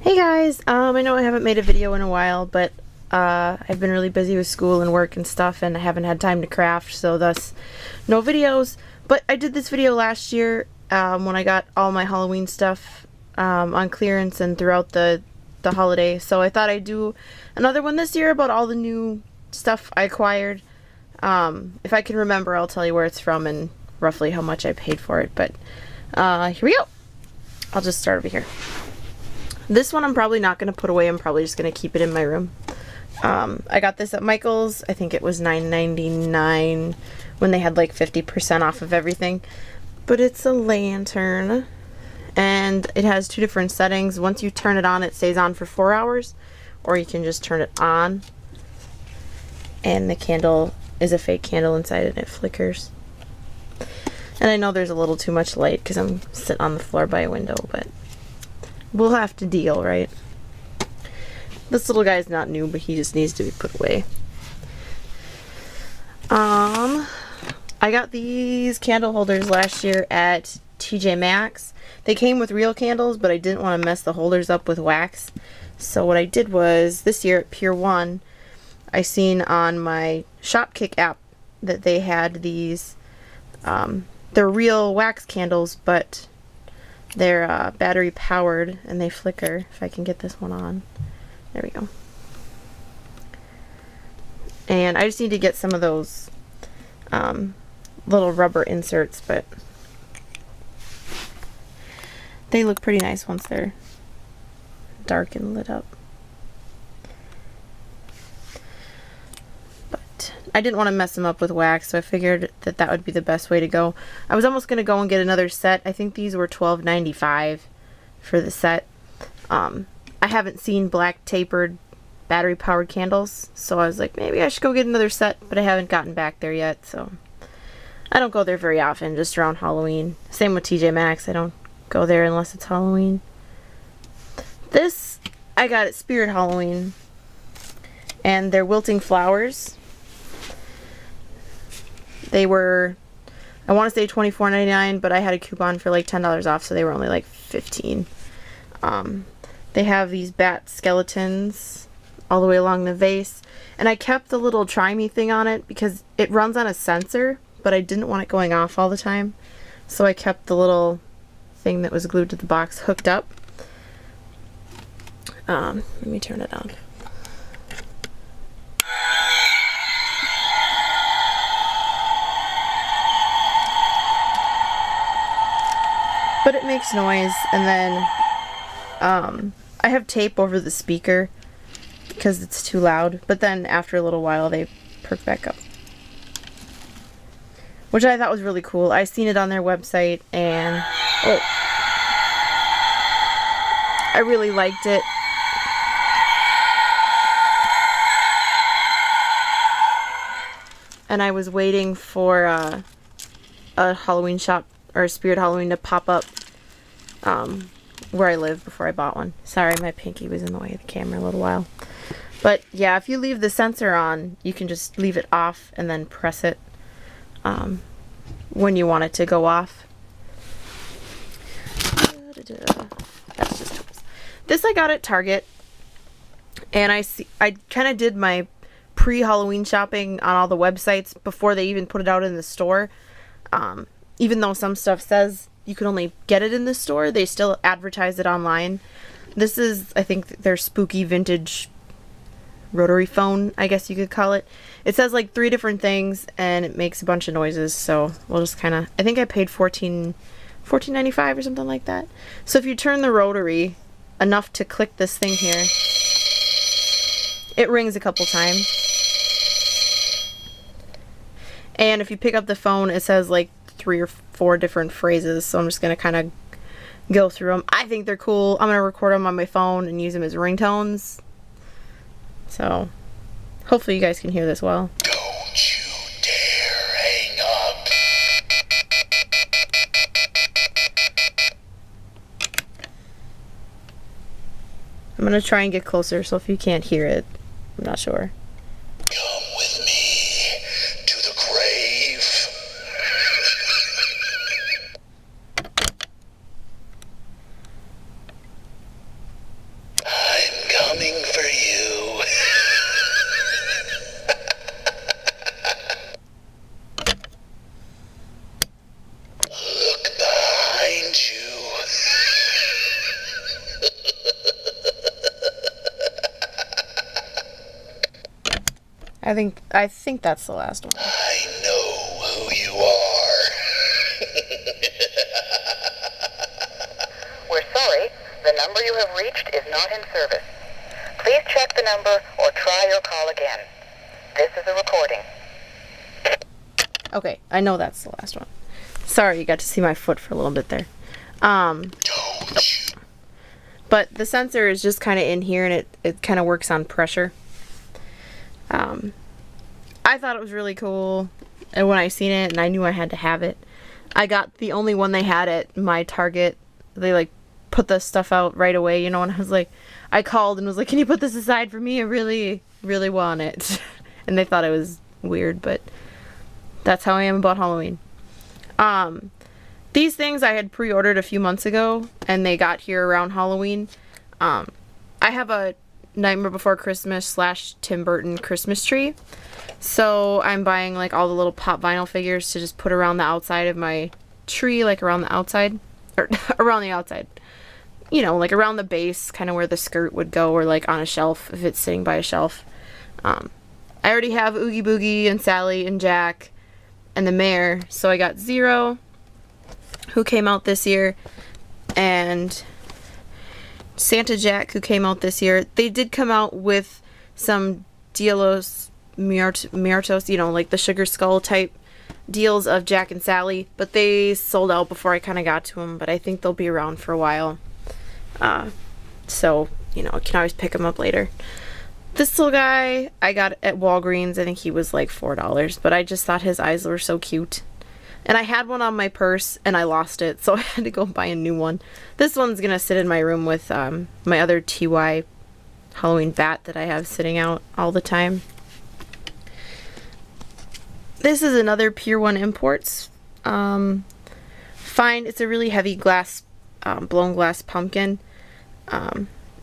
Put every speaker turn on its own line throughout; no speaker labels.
Hey guys, I know I haven't made a video in a while, but I've been really busy with school and work and stuff, and I haven't had time to craft, so thus no videos. But I did this video last year when I got all my Halloween stuff on clearance and throughout the holiday, so I thought I'd do another one this year about all the new stuff I acquired. If I can remember, I'll tell you where it's from and roughly how much I paid for it, but here we go. I'll just start over here. This one I'm probably not going to put away. I'm probably just going to keep it in my room. I got this at Michael's. I think it was $9.99 when they had like 50% off of everything. But it's a lantern. And it has two different settings. Once you turn it on, it stays on for 4 hours. Or you can just turn it on. And the candle is a fake candle inside and it flickers. And I know there's a little too much light because I'm sitting on the floor by a window, but we'll have to deal, right? This little guy's not new, but he just needs to be put away. I got these candle holders last year at TJ Maxx. They came with real candles, but I didn't want to mess the holders up with wax. So what I did was, this year at Pier 1, I seen on my Shopkick app that they had these, they're real wax candles, but they're battery powered and they flicker. If I can get this one on. There we go. And I just need to get some of those little rubber inserts, but they look pretty nice once they're dark and lit up. But I didn't want to mess them up with wax, so I figured that that would be the best way to go. I was almost going to go and get another set. I think these were $12.95 for the set. I haven't seen black tapered battery powered candles, so I was like, maybe I should go get another set, but I haven't gotten back there yet, so I don't go there very often, just around Halloween. Same with TJ Maxx, I don't go there unless it's Halloween. This I got at Spirit Halloween, and they're wilting flowers. They were, I want to say $24.99, but I had a coupon for like $10 off, so they were only like $15. They have these bat skeletons all the way along the vase, and I kept the little try me thing on it because it runs on a sensor, but I didn't want it going off all the time, so I kept the little thing that was glued to the box hooked up. Let me turn it on. But it makes noise, and then I have tape over the speaker because it's too loud, but then after a little while they perk back up, which I thought was really cool. I seen it on their website and I really liked it. And I was waiting for a Halloween shop or a Spirit Halloween to pop up where I live before I bought one. Sorry, my pinky was in the way of the camera a little while. But yeah, if you leave the sensor on, you can just leave it off and then press it when you want it to go off. That's just tools. This I got at Target, and I kind of did my pre-Halloween shopping on all the websites before they even put it out in the store. Even though some stuff says you can only get it in the store, they still advertise it online. This is, I think, their spooky vintage rotary phone, I guess you could call it. It says like 3 different things and it makes a bunch of noises, so we'll just kind of, I think I paid $14.95 or something like that. So if you turn the rotary enough to click this thing here, it rings a couple times. And if you pick up the phone, it says like 3 or 4 different phrases, so I'm just going to kind of go through them. I think they're cool. I'm going to record them on my phone and use them as ringtones. So, hopefully you guys can hear this well.
Don't you dare hang up.
I'm going to try and get closer, so if you can't hear it, I'm not sure.
Come with me to the grave.
I think that's the last one.
I know who you are.
We're sorry. The number you have reached is not in service. Please check the number or try your call again. This is a recording.
Okay, I know that's the last one. Sorry, you got to see my foot for a little bit there.
Don't you?
But the sensor is just kind of in here, and it kind of works on pressure. I thought it was really cool, and when I seen it, and I knew I had to have it, I got the only one they had at my Target. They like put the stuff out right away, you know, and I was like, I called and was like, can you put this aside for me? I really, really want it. And they thought it was weird, but that's how I am about Halloween. These things I had pre-ordered a few months ago, and they got here around Halloween. I have a Nightmare Before Christmas / Tim Burton Christmas tree. So I'm buying like all the little pop vinyl figures to just put around the outside of my tree, like around the outside, or around the outside. You know, like around the base, kind of where the skirt would go, or like on a shelf if it's sitting by a shelf. I already have Oogie Boogie and Sally and Jack and the mayor, so I got Zero, who came out this year, and Santa Jack, who came out this year. They did come out with some Dielos Muertos, you know, like the sugar skull type deals of Jack and Sally, but they sold out before I kind of got to them, but I think they'll be around for a while. So, you know, I can always pick them up later. This little guy I got at Walgreens. I think he was like $4, but I just thought his eyes were so cute. And I had one on my purse and I lost it, so I had to go buy a new one. This one's gonna sit in my room with my other TY Halloween bat that I have sitting out all the time. This is another Pier 1 Imports. Fine, it's a really heavy glass, blown glass pumpkin.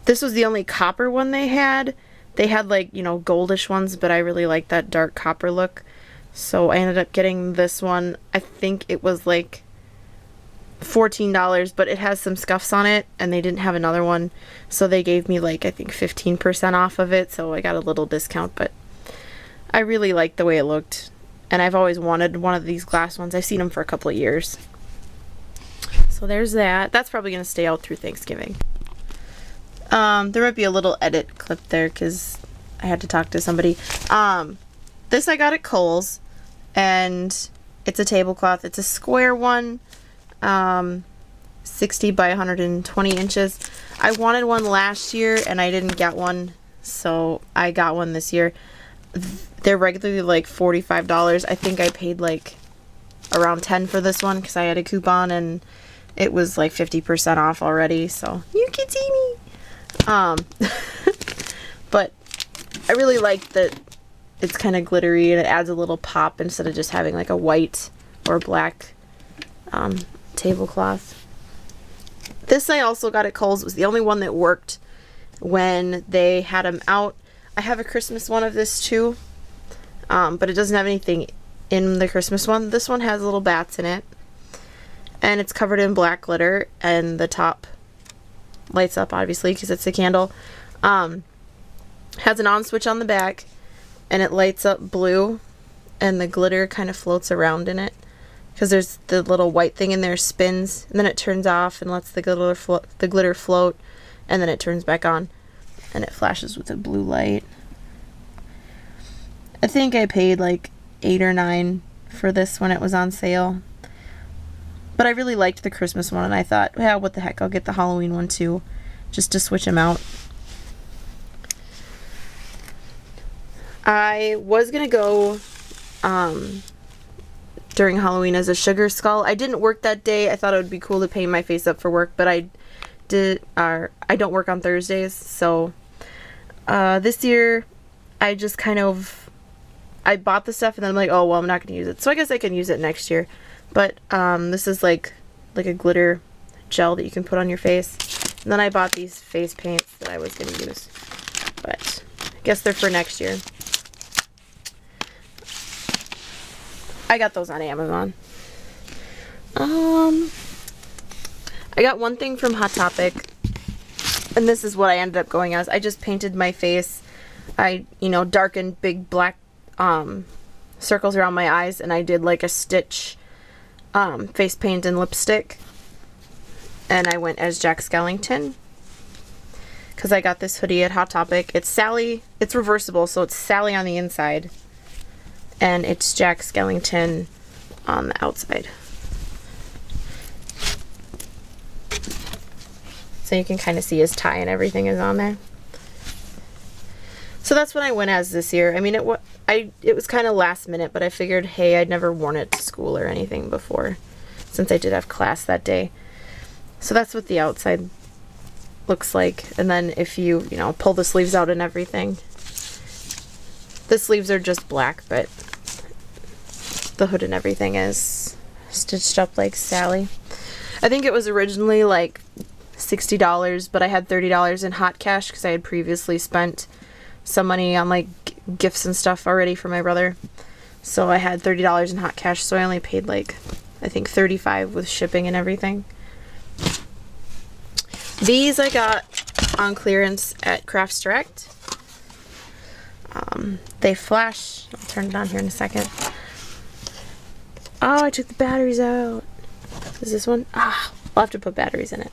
This was the only copper one they had. They had like, you know, goldish ones, but I really like that dark copper look. So I ended up getting this one. I think it was like $14, but it has some scuffs on it, and they didn't have another one. So they gave me like, I think 15% off of it, so I got a little discount, but I really liked the way it looked. And I've always wanted one of these glass ones. I've seen them for a couple of years. So there's that. That's probably going to stay out through Thanksgiving. There might be a little edit clip there because I had to talk to somebody. This I got at Kohl's, and it's a tablecloth. It's a square one, 60 by 120 inches. I wanted one last year, and I didn't get one, so I got one this year. They're regularly like $45. I think I paid like around $10 for this one because I had a coupon, and it was like 50% off already, so you can see me. But I really like that it's kind of glittery and it adds a little pop instead of just having like a white or black tablecloth. This I also got at Kohl's. It was the only one that worked when they had them out. I have a Christmas one of this too, but it doesn't have anything in the Christmas one. This one has little bats in it, and it's covered in black glitter, and the top lights up obviously because it's a candle. Has an on switch on the back, and it lights up blue, and the glitter kind of floats around in it because there's the little white thing in there spins, and then it turns off and lets the glitter float, and then it turns back on, and it flashes with a blue light. I think I paid like $8 or $9 for this when it was on sale. But I really liked the Christmas one, and I thought, well, what the heck, I'll get the Halloween one too, just to switch them out. I was going to go during Halloween as a sugar skull. I didn't work that day. I thought it would be cool to paint my face up for work, but I don't work on Thursdays, so this year I just I bought the stuff, and then I'm like, oh, well, I'm not going to use it. So I guess I can use it next year. But this is like a glitter gel that you can put on your face. And then I bought these face paints that I was going to use. But I guess they're for next year. I got those on Amazon. I got one thing from Hot Topic. And this is what I ended up going as. I just painted my face. I, darkened big black circles around my eyes, and I did like a stitch face paint and lipstick, and I went as Jack Skellington because I got this hoodie at Hot Topic. It's Sally. It's reversible, so it's Sally on the inside, and it's Jack Skellington on the outside. So you can kind of see his tie and everything is on there. So that's what I went as this year. I mean, it was kind of last minute, but I figured, hey, I'd never worn it to school or anything before, since I did have class that day. So that's what the outside looks like. And then if you pull the sleeves out and everything, the sleeves are just black, but the hood and everything is stitched up like Sally. I think it was originally like $60, but I had $30 in hot cash because I had previously spent some money on like gifts and stuff already for my brother. So I had $30 in hot cash, so I only paid like, I think $35 with shipping and everything. These I got on clearance at Crafts Direct. They flash. I'll turn it on here in a second. Oh, I took the batteries out. Is this one? I'll have to put batteries in it.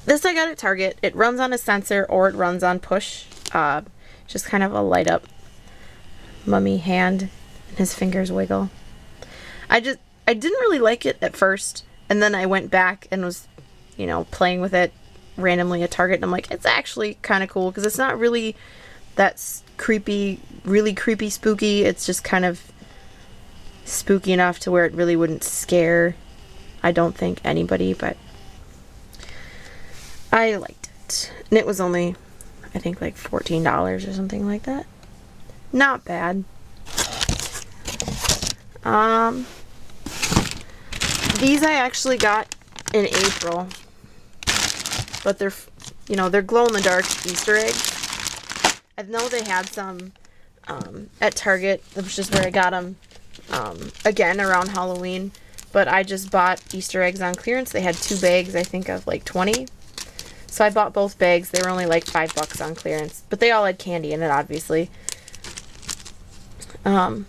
This I got at Target. It runs on a sensor or it runs on push. Just kind of a light up mummy hand and his fingers wiggle. I didn't really like it at first, and then I went back and was, playing with it randomly at Target, and I'm like, it's actually kind of cool because it's not really that creepy, really creepy spooky. It's just kind of spooky enough to where it really wouldn't scare, I don't think, anybody, but I liked it. And it was only, I think, like $14 or something like that. Not bad. These I actually got in April, but they're glow-in-the-dark Easter eggs. I know they had some at Target, which is where I got them, again, around Halloween, but I just bought Easter eggs on clearance. They had 2 bags, I think, of like 20. So I bought both bags. They were only like $5 on clearance, but they all had candy in it, obviously. But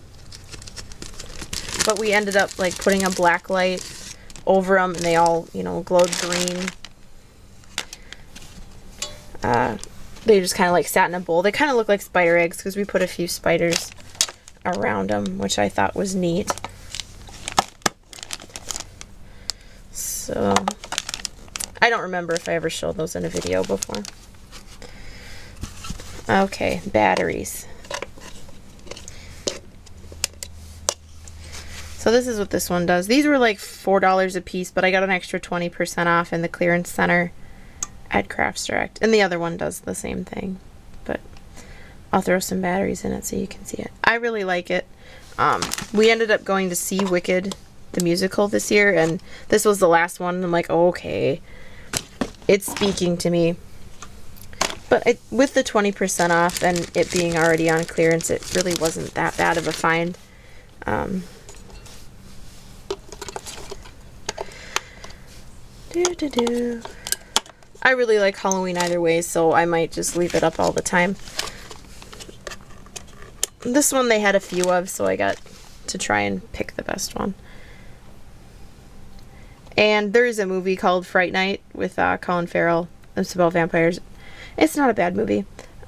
we ended up like putting a black light over them, and they all, glowed green. They just kind of like sat in a bowl. They kind of look like spider eggs because we put a few spiders around them, which I thought was neat. So I don't remember if I ever showed those in a video before. Okay, batteries. So this is what this one does. These were like $4 a piece, but I got an extra 20% off in the clearance center at Crafts Direct. And the other one does the same thing, but I'll throw some batteries in it so you can see it. I really like it. We ended up going to see Wicked, the musical, this year, and this was the last one. And I'm like, oh, okay, it's speaking to me. But with the 20% off and it being already on clearance, it really wasn't that bad of a find. I really like Halloween either way, so I might just leave it up all the time. This one they had a few of, so I got to try and pick the best one. And there is a movie called Fright Night with Colin Farrell. It's about vampires. It's not a bad movie.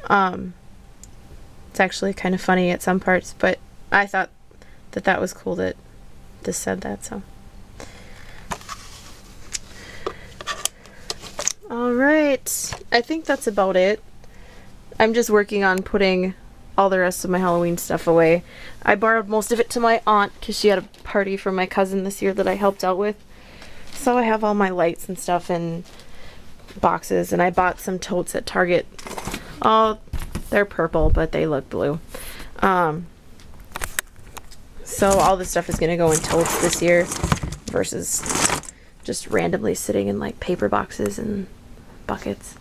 It's actually kind of funny at some parts, but I thought that was cool that this said that, so. Alright, I think that's about it. I'm just working on putting all the rest of my Halloween stuff away. I borrowed most of it to my aunt because she had a party for my cousin this year that I helped out with. So I have all my lights and stuff in boxes, and I bought some totes at Target. Oh, they're purple, but they look blue. So all this stuff is going to go in totes this year versus just randomly sitting in like paper boxes and buckets.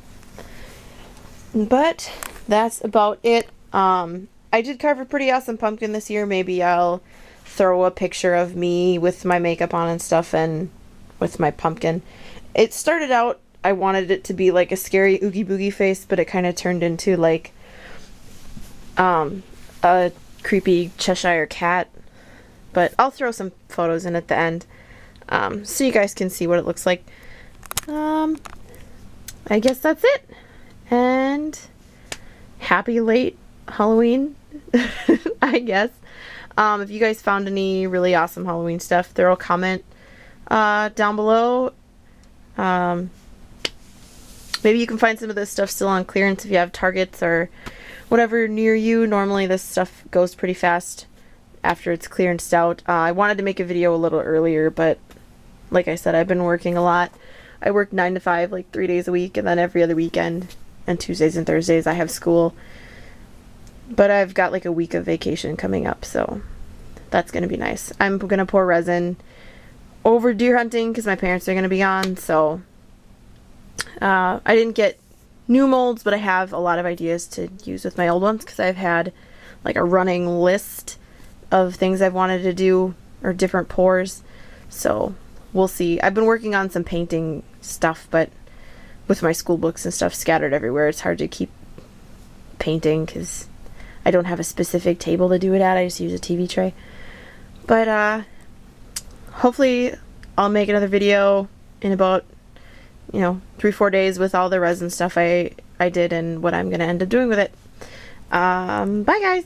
But that's about it. I did carve a pretty awesome pumpkin this year. Maybe I'll throw a picture of me with my makeup on and stuff and with my pumpkin. It started out, I wanted it to be like a scary Oogie Boogie face, but it kind of turned into like a a creepy Cheshire cat. But I'll throw some photos in at the end, so you guys can see what it looks like. I guess that's it. And happy late Halloween, I guess. If you guys found any really awesome Halloween stuff, throw a comment down below. Maybe you can find some of this stuff still on clearance if you have Targets or whatever near you. Normally this stuff goes pretty fast after it's clearanced out. I wanted to make a video a little earlier, but like I said, I've been working a lot. I work 9 to 5 like 3 days a week, and then every other weekend and Tuesdays and Thursdays I have school. But I've got like a week of vacation coming up, so that's going to be nice. I'm going to pour resin over deer hunting because my parents are going to be on, so I didn't get new molds, but I have a lot of ideas to use with my old ones because I've had like a running list of things I've wanted to do, or different pours, so we'll see. I've been working on some painting stuff, but with my school books and stuff scattered everywhere, it's hard to keep painting because I don't have a specific table to do it at. I just use a TV tray. But hopefully I'll make another video in about 3-4 days with all the resin stuff I did and what I'm gonna end up doing with it. Bye guys.